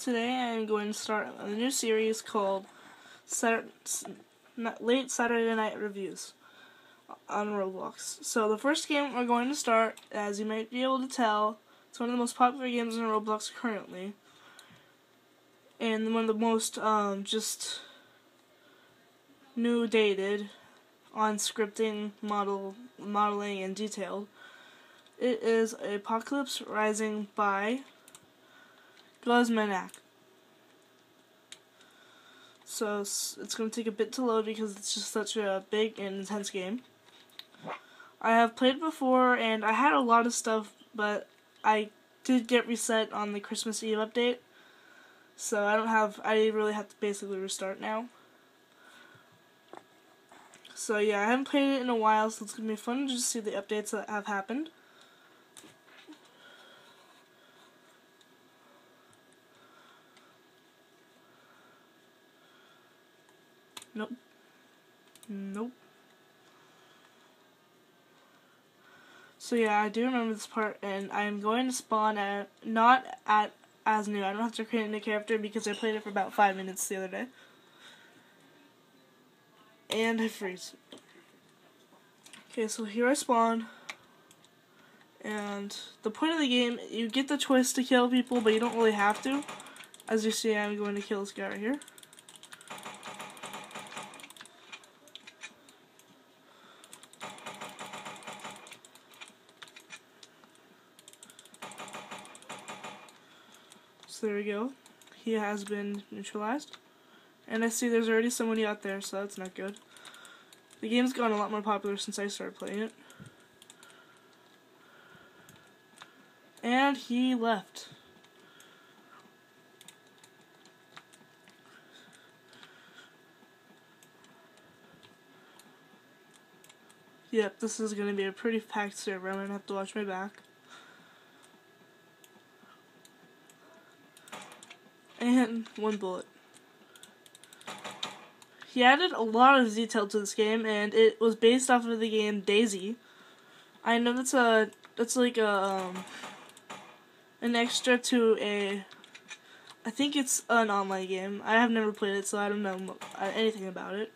Today I am going to start a new series called Late Saturday Night Reviews on Roblox. So the first game we're going to start, as you might be able to tell, it's one of the most popular games in Roblox currently, and one of the most just new dated on scripting, modeling, and detailed. It is Apocalypse Rising by Glazmanac. So it's going to take a bit to load because it's just such a big and intense game. I have played before and I had a lot of stuff, but I did get reset on the Christmas Eve update. So I really have to basically restart now. So yeah, I haven't played it in a while, so it's going to be fun to just see the updates that have happened. Nope. So yeah, I do remember this part, and I am going to spawn not as new. I don't have to create a new character because I played it for about 5 minutes the other day. And I freeze. Okay, so here I spawn. And the point of the game, you get the choice to kill people, but you don't really have to. As you see, I'm going to kill this guy right here. So there we go. He has been neutralized. And I see there's already somebody out there, so that's not good. The game's gotten a lot more popular since I started playing it. And he left. Yep, this is going to be a pretty packed server. I'm going to have to watch my back. And one bullet. He added a lot of detail to this game, and it was based off of the game DayZ. I know that's like an extra to I think it's an online game. I have never played it, so I don't know anything about it.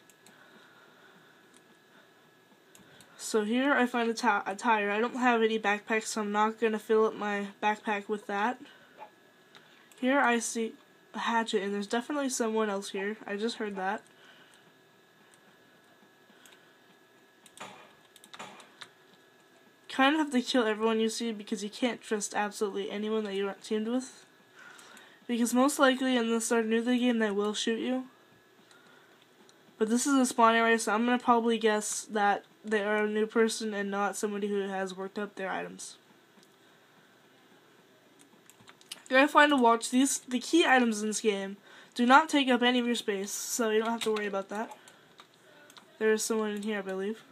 So here I find a tire. I don't have any backpacks, so I'm not going to fill up my backpack with that. Here I see a hatchet, and there's definitely someone else here. I just heard that. Kind of have to kill everyone you see because you can't trust absolutely anyone that you aren't teamed with. Because most likely in the start of the game they will shoot you. But this is a spawn area, so I'm going to probably guess that they are a new person and not somebody who has worked up their items. You're going to find a watch. The key items in this game do not take up any of your space, so you don't have to worry about that. There's someone in here, I believe.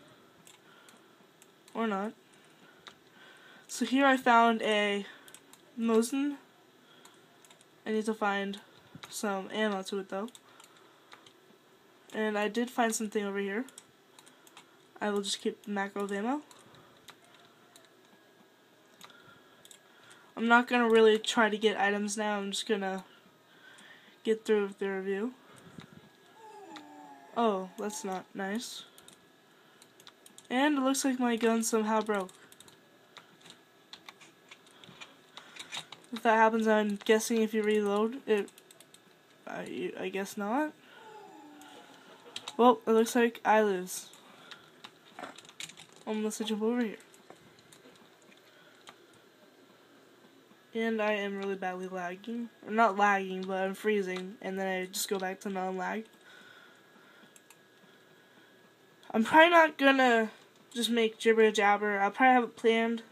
Or not. So here I found a Mosin. I need to find some ammo to it though. And I did find something over here. I will just keep the macro of ammo. I'm not going to really try to get items now. I'm just going to get through the review. Oh, that's not nice. And it looks like my gun somehow broke. If that happens, I'm guessing if you reload it, I guess not. Well, it looks like I lose. Let's jump over here. And I am really badly lagging. Or not lagging, but I'm freezing. And then I just go back to non-lag. I'm probably not gonna just make jibber jabber. I'll probably have it planned.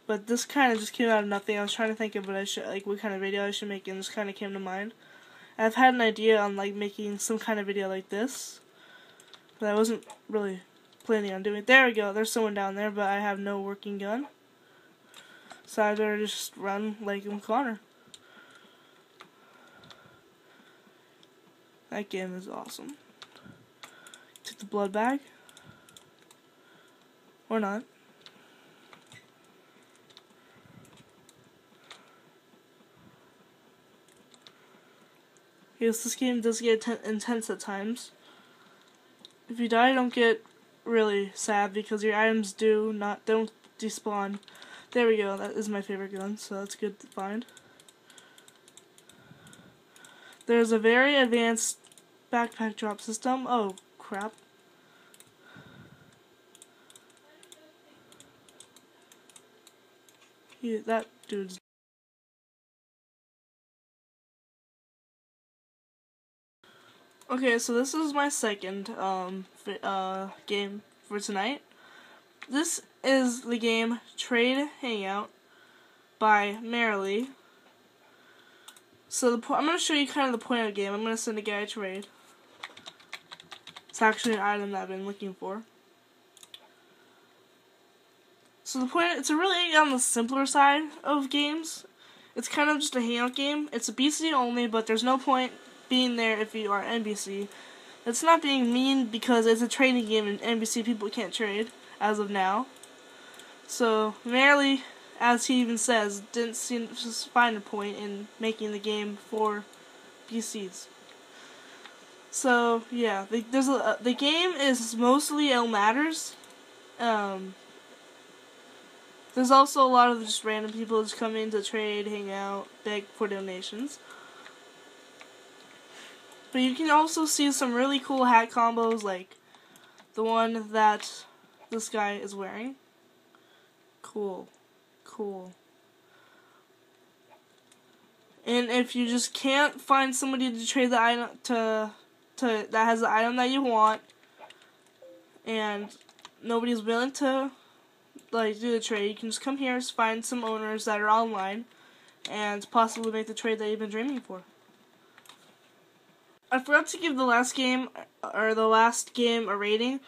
But this kind of just came out of nothing. I was trying to think of what kind of video I should make, and this kind of came to mind. I've had an idea on making some kind of video like this, but I wasn't really planning on doing it. There we go. There's someone down there, but I have no working gun, so I better just run like I'm Connor. That game is awesome. Take the blood bag, or not. Because this game does get intense at times. If you die, don't get really sad because your items don't despawn. There we go. That is my favorite gun, so that's good to find. There's a very advanced backpack drop system. Oh, crap. Yeah, that dude's... Okay, so this is my second game for tonight. This is the game Trade Hangout by Merrily. So I'm going to show you kind of the point of the game. I'm going to send a guy a trade. It's actually an item that I've been looking for. So the point, it's a really on the simpler side of games. It's kind of just a hangout game. It's a BC only, but there's no point being there if you are NBC. It's not being mean because it's a trading game and NBC people can't trade as of now. So Merrily, as he even says, didn't seem to find a point in making the game for PCs. So yeah, the game is mostly El Matters. There's also a lot of just random people just come in to trade, hang out, beg for donations. But you can also see some really cool hat combos like the one that this guy is wearing. Cool. And if you just can't find somebody to trade the item that has the item that you want, and nobody's willing to do the trade, you can just come here, find some owners that are online, and possibly make the trade that you've been dreaming for. I forgot to give the last game a rating.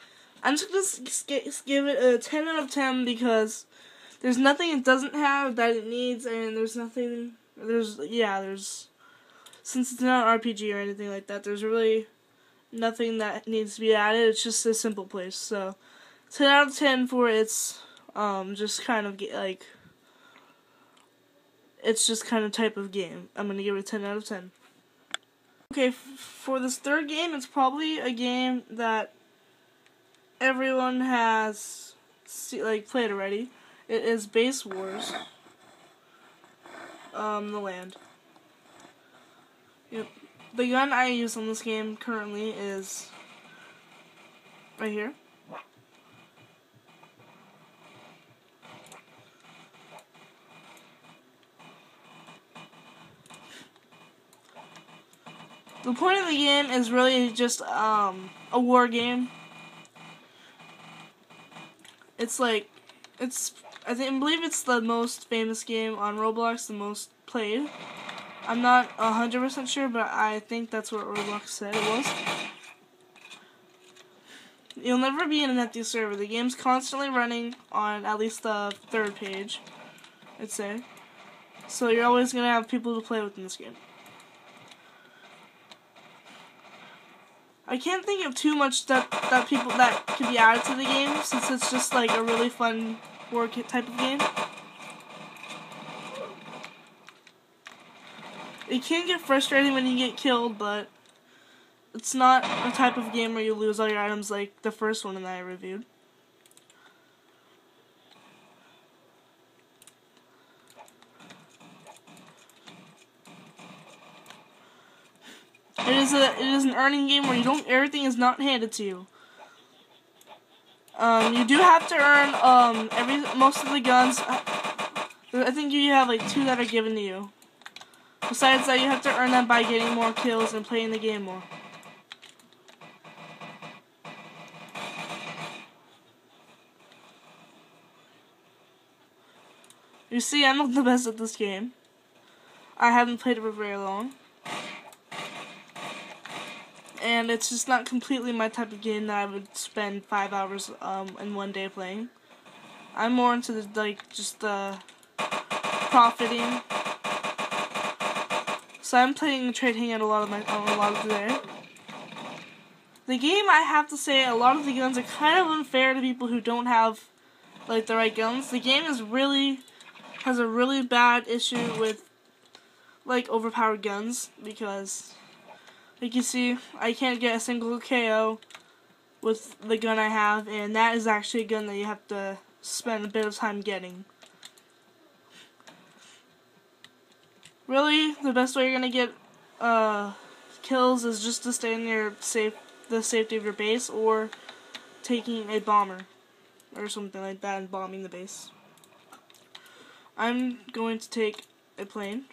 I'm just gonna give it a 10 out of 10 because there's nothing it doesn't have that it needs, and since it's not an RPG or anything like that, there's really nothing that needs to be added. It's just a simple place. So 10 out of 10 for its just kind of it's just kind of type of game. I'm gonna give it a 10 out of 10. Okay, for this third game, it's probably a game that everyone has played already. It is Base Wars. The land. Yep. The gun I use on this game currently is right here. The point of the game is really just a war game. I believe it's the most famous game on Roblox, the most played. I'm not 100% sure, but I think that's what Roblox said it was. You'll never be in an empty server. The game's constantly running on at least the third page, I'd say. So you're always going to have people to play with in this game. I can't think of too much that could be added to the game, since it's just like a really fun war type of game. It can get frustrating when you get killed, but it's not a type of game where you lose all your items like the first one that I reviewed. It is an earning game where everything is not handed to you. You do have to earn most of the guns. I think you have like 2 that are given to you. Besides that, you have to earn them by getting more kills and playing the game more. You see, I'm not the best at this game. I haven't played it for very long. And it's just not completely my type of game that I would spend 5 hours in one day playing. I'm more into just the profiting. So I'm playing Trade Hangout a lot of the day. The game, I have to say, a lot of the guns are kind of unfair to people who don't have the right guns. The game has a really bad issue with overpowered guns because Like you see, I can't get a single KO with the gun I have, and that is actually a gun that you have to spend a bit of time getting. Really, the best way you're gonna get kills is just to stay in the safety of your base, or taking a bomber or something like that and bombing the base. I'm going to take a plane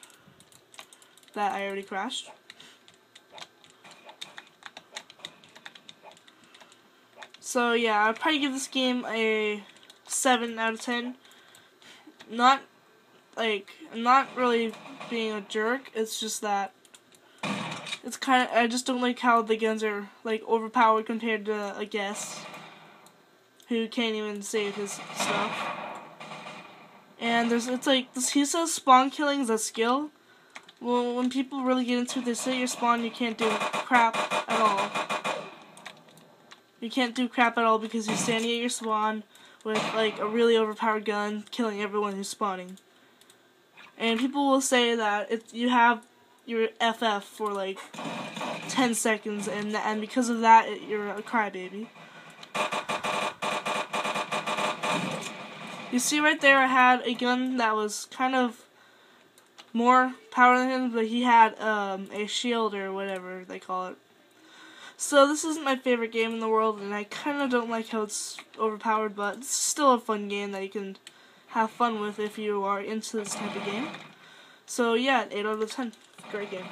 that I already crashed. So yeah, I'd probably give this game a 7 out of 10. Not really being a jerk, it's just that I just don't like how the guns are like overpowered compared to a guest who can't even save his stuff. And he says spawn killing is a skill. Well, when people really get into it, they say your spawn you can't do crap at all. You can't do crap at all because you're standing at your spawn with like a really overpowered gun, killing everyone who's spawning. And people will say that you have your FF for like 10 seconds, and because of that, you're a crybaby. You see right there, I had a gun that was kind of more power than him, but he had a shield or whatever they call it. So this isn't my favorite game in the world, and I kind of don't like how it's overpowered, but it's still a fun game that you can have fun with if you are into this type of game. So yeah, 8 out of 10. Great game.